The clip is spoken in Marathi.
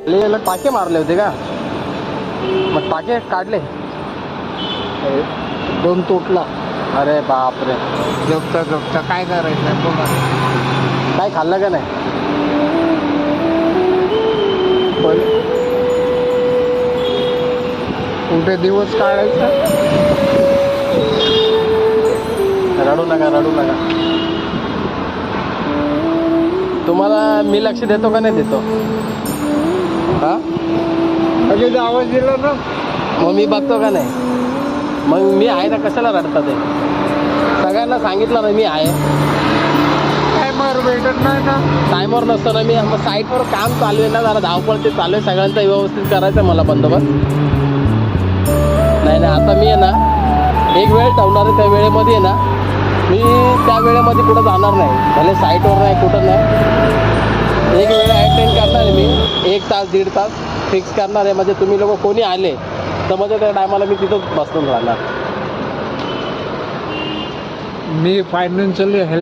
याला टाके मारले होते का? मग टाके काढले? दोन तुटला. अरे बापरे. झोपता झोपता काय करायचं बघा. काय खाल्लं का नाही? पण कुठे दिवस काढायचा. रडू नका रडू नका. तुम्हाला मी लक्ष देतो का नाही देतो? हा लगेच आवाज दिला ना. मग मी बघतो का नाही? मग मी आहे ना, कशाला रडतात ते? सगळ्यांना सांगितलं ना मी आहे. टायमर भेटत नाही ना. टायमवर नसतो ना मी. मग साईटवर काम चालू आहे ना, जरा धावपळ ते चालू आहे, सगळ्यांचा व्यवस्थित करायचं मला बंदोबस्त. नाही आता मी आहे ना एक वेळ ठेवणार आहे, त्या वेळेमध्ये आहे ना मी त्या वेळेमध्ये कुठं जाणार नाही, भले साईटवर नाही कुठं नाही. एक वेळ अटेंड करणार आहे मी, 1 तास 1.5 तास फिक्स करणार आहे. म्हणजे तुम्ही लोक कोणी आले तर म्हणजे त्या टायमाला मी तिथंच बसून राहणार. मी फायनान्शियली हेल्प